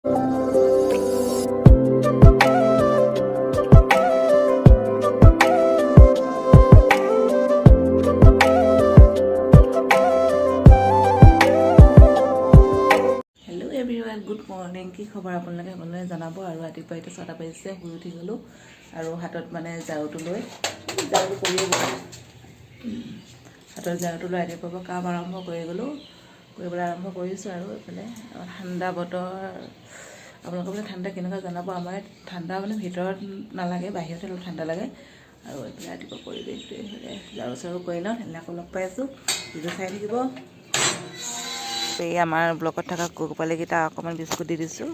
Good morning. কি খবৰ আপোনালোকে জনাব। আৰু ৰাতিপুৱা এতিয়া 6টা বাজিছে, শুই উঠি গ'লোঁ আৰু হাতত মানে ঝাৰুটো লৈ ঝাৰু কৰিয়ে গ'লোঁ। হাতত ঝাৰুটো লৈ ৰাতিপুৱা কাম আৰম্ভ কৰি গ'লোঁ, কৰিবলৈ আৰম্ভ কৰিছোঁ। আৰু এইফালে ঠাণ্ডা বতৰ, আপোনালোকৰ মানে ঠাণ্ডা কেনেকুৱা জনাব। আমাৰ ঠাণ্ডা মানে ভিতৰত নালাগে, বাহিৰতে অলপ ঠাণ্ডা লাগে। আৰু এইফালে ৰাতিপুৱা পৰিৱেশটো এইফালে ঝাৰু চাৰু কৰি লওঁ, তেনেকৈ লগ পাই আছোঁ। ভিডিঅ' চাই থাকিব। এই আমাৰ ব্লকত থকা কুকুৰপোৱালিকেইটা অকণমান বিস্কুট দি দিছোঁ।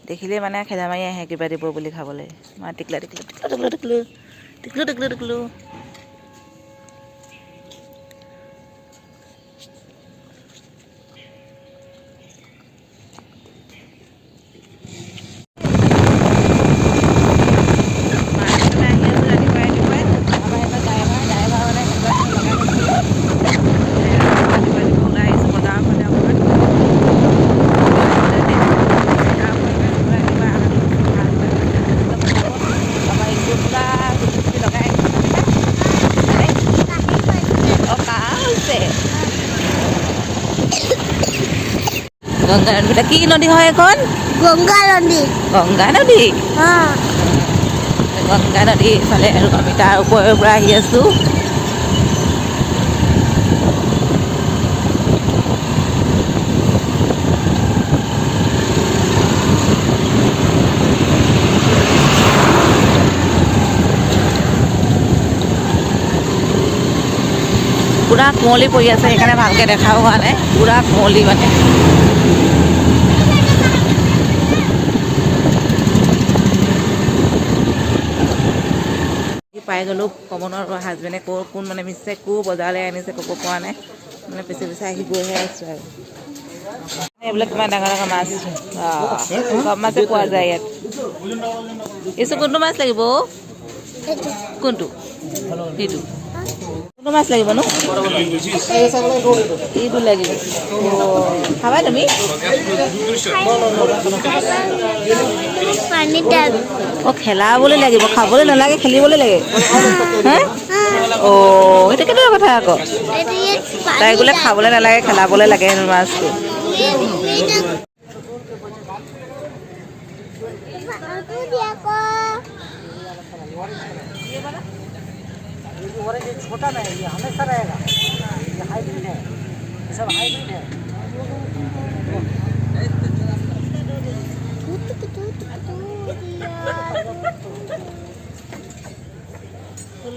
দেখিলেই মানে খেদা মাৰি আহে কিবা দিব বুলি খাবলৈ। মা টিকলা টিকলো টিকলো টিকলো টিকলো টিকলো টিকলো টিকলো। গংগা নদী, কি নদী হয় এখন? গংগা নদী। গংগা নদী, গংগা নদী ইফালে। আৰু আমি তাৰ ওপৰৰ পৰা আহি আছোঁ। পুৰা কুঁৱলী পৰি আছে, সেইকাৰণে ভালকৈ দেখাও হোৱা নাই। পুৰা কুঁৱলী মানে। পাই গ'লোঁ। কমনৰ হাজবেণ্ডে কোন মানে মিছে বজাৰলৈ আনিছে ক'ব পৰা নাই। মানে পিছে পিছে আহি গৈহে আছোঁ। আৰু এইবিলাক কিমান ডাঙৰ ডাঙৰ মাছ, চব মাছে পোৱা যায় ইয়াত। এইটো কোনটো মাছ লাগিব? কোনটো? সেইটো কোনটো মাছ লাগিব নো? এইটো লাগিব। খাবা তুমি? অঁ, খেলাবলৈ লাগিব, খাবলৈ নালাগে, খেলিবলৈ লাগে। হা? অঁ, সেইটো কেনেকুৱা কথা আকৌ। তাই বোলে খাবলৈ নালাগে, খেলাবলৈ লাগে হেনো মাছটো। ये छोटा नहीं, ये हमेशा रहेगा। ये हाइब्रिड है, ये सब हाइब्रिड है। ফুল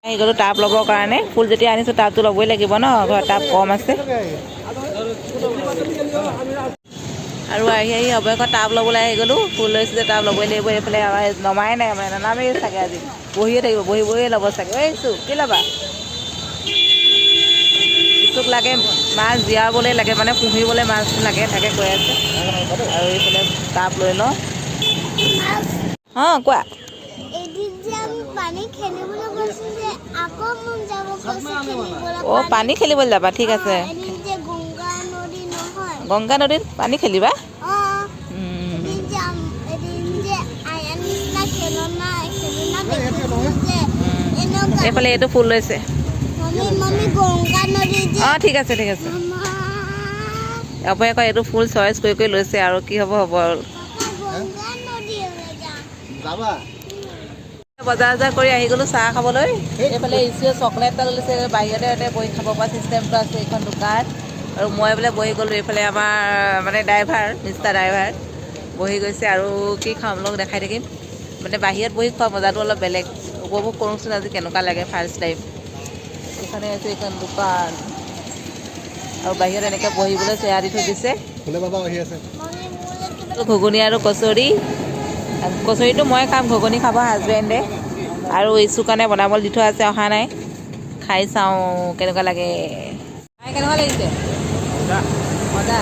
আহি গ'লোঁ টাব ল'বৰ কাৰণে। ফুল যেতিয়া আনিছোঁ টাবটো ল'বই লাগিব ন, ঘৰত টাব কম আছে। আৰু আহি অৱশেষত টাব ল'বলৈ আহি গ'লোঁ। ফুল লৈছোঁ যে টাব ল'বই লাগিব। এইফালে আমাৰ নমাই নাই, মানে নানামেই চাগে আজি। বহিয়ে থাকিব, বহিয়ে ল'ব চাগে। ঐ ইছু, কি ল'বা? ইছুক লাগে মাছ জীয়াবলৈ লাগে, মানে পুহিবলৈ মাছ লাগে, তাকে কৈ আছে। আৰু এইফালে টাব লৈ লওঁ। অঁ, কোৱা। অঁ, পানী খেলিবলৈ যাবা, ঠিক আছে। গংগা নদীত পানী খেলিবা? এইফালে এইটো ফুল লৈছে। অঁ, ঠিক আছে ঠিক আছে। অৱশেষত এইটো ফুল চইচ কৰি লৈছে। আৰু কি হ'ব আৰু। বজাৰ কৰি আহি গ'লোঁ চাহ খাবলৈ। এইফালে ইছুৱে চকলেট এটা লৈছে। বাহিৰতে বহি খাব পৰা চিষ্টেমটো আছে এইখন দোকান। আৰু মই বোলে বহি গ'লোঁ। এইফালে আমাৰ মানে ড্ৰাইভাৰ, মিষ্টাৰ ড্ৰাইভাৰ বহি গৈছে। আৰু কি খাম লগ দেখাই থাকিম। মানে বাহিৰত বহি খোৱা মজাটো অলপ বেলেগ। উপভোগ কৰোঁচোন আজি কেনেকুৱা লাগে, ফাৰ্ষ্ট টাইম। এইখনে আছে এইখন দোকান। আৰু বাহিৰত এনেকৈ বহিবলৈ চেয়াৰ দি থৈ দিছে। ঘুগুনি আৰু কচৰি। কচৰিটো মই খাম, ঘুগুনি খাব হাজবেণ্ডে। আৰু ইছুৰ কাৰণে বনাবলৈ দি থোৱা আছে, অহা নাই। খাই চাওঁ কেনেকুৱা লাগে। খাই কেনেকুৱা লাগিছে? মজা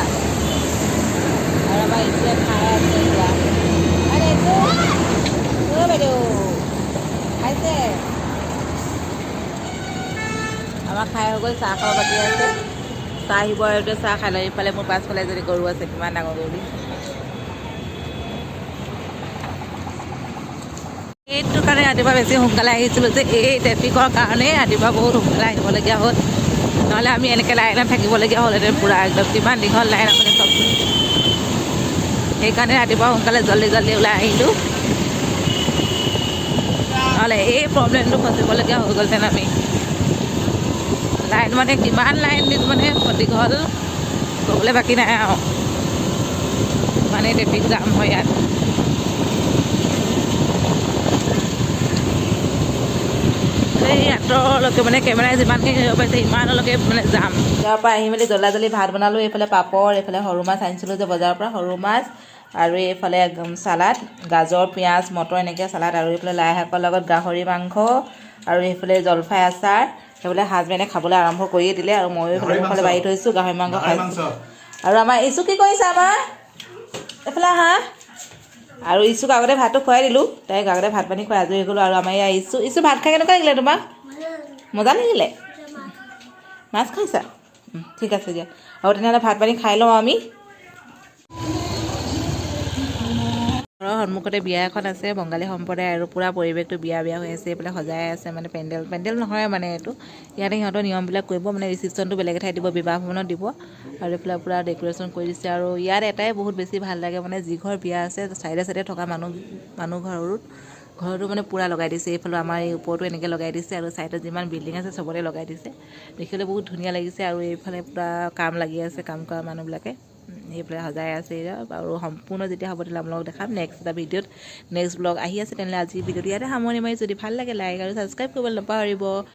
আৰু আমাৰ এতিয়া খাই আছে যোৱা আৰে এইটো বাইদেউ খাইছে আমাৰ খাই হৈ গ'ল চাহ খাব বাকী আছে চাহ আহিব আৰু এতিয়া চাহ খাই লওঁ ইফালে মোৰ পাছফালে যদি গৰু আছে কিমান ডাঙৰ গৰু এইটো কাৰণে ৰাতিপুৱা বেছি সোনকালে আহিছিলোঁ যে এই ট্ৰেফিকৰ কাৰণে ৰাতিপুৱা বহুত সোনকালে আহিবলগীয়া হ'ল নহ'লে আমি এনেকৈ লাইনত থাকিবলগীয়া হ'লহেঁতেন পূৰা একদম কিমান দীঘল লাইন আপুনি চব সেইকাৰণে ৰাতিপুৱা সোনকালে জল্দি জল্দি ওলাই আহিলোঁ নহ'লে এই প্ৰব্লেমটো ফচিবলগীয়া হৈ গ'লহেঁতেন আমি লাইন মানে কিমান লাইন মানে দীঘল ক'বলৈ বাকী নাই আৰু মানে ট্ৰেফিক জাম হয় ইয়াত এই আঁতৰলৈকে মানে কেমেৰাই যিমানখিনি ধৰিব পাৰিছে ইমানলৈকে মানে যাম তাৰ পৰা আহি মেলি জল্দা জল্দি ভাত বনালোঁ এইফালে পাপৰ এইফালে সৰু মাছ আনিছিলোঁ যে বজাৰৰ পৰা সৰু মাছ আৰু এইফালে চালাড গাজৰ পিঁয়াজ মটৰ এনেকৈ চালাড আৰু এইফালে লাই শাকৰ লগত গাহৰি মাংস আৰু এইফালে জলফাই আচাৰ সেইফালে হাজবেণ্ডে খাবলৈ আৰম্ভ কৰিয়ে দিলে আৰু ময়ো এইফালে বাঢ়ি থৈছোঁ গাহৰি মাংস খাইছোঁ আৰু আমাৰ ইছু কি কৰিছে আমাৰ এইফালে হাঁহ আৰু ইছুক আগতে ভাতটো খুৱাই দিলোঁ তাইক আগতে ভাত পানী খুৱাই আজৰি হৈ গ'লোঁ আৰু আমাৰ ইয়াৰ ইছু ভাত খাই কেনেকুৱা লাগিলে তোমাক মজা লাগিলে মাছ খাইছা ঠিক আছে দিয়া আৰু তেনেহ'লে ভাত পানী খাই লওঁ আমি ঘৰৰ সন্মুখতে বিয়া এখন আছে বঙালী সম্প্ৰদায় আৰু পূৰা পৰিৱেশটো বিয়া হৈ আছে এইফালে সজাই আছে মানে পেণ্ডেল নহয় মানে এইটো ইয়াতে সিহঁতৰ নিয়মবিলাক কৰিব মানে ৰিচিপশ্যনটো বেলেগ এঠাইত দিব বিবাহ ভৱনত দিব আৰু এইফালে পূৰা ডেক'ৰেশ্যন কৰি দিছে আৰু ইয়াত এটাই বহুত বেছি ভাল লাগে মানে যি ঘৰ বিয়া আছে চাইডে চাইডে থকা মানুহ ঘৰটো মানে পূৰা লগাই দিছে এইফালে আমাৰ এই ওপৰতো এনেকৈ লগাই দিছে আৰু চাইডত যিমান বিল্ডিং আছে চবতে লগাই দিছে দেখিবলৈ বহুত ধুনীয়া লাগিছে আৰু এইফালে পূৰা কাম লাগি আছে কাম কৰা মানুহবিলাকে এইফালে সজাই আছে আৰু সম্পূৰ্ণ যেতিয়া হ'ব তেতিয়াহ'লে আপোনালোকক দেখাম নেক্সট এটা ভিডিঅ'ত নেক্সট ব্লগ আহি আছে তেনেহ'লে আজি ভিডিঅ'টো ইয়াতে সামৰণি মাৰি যদি ভাল লাগে লাইক আৰু ছাবস্ক্ৰাইব কৰিবলৈ নাপাহৰিব।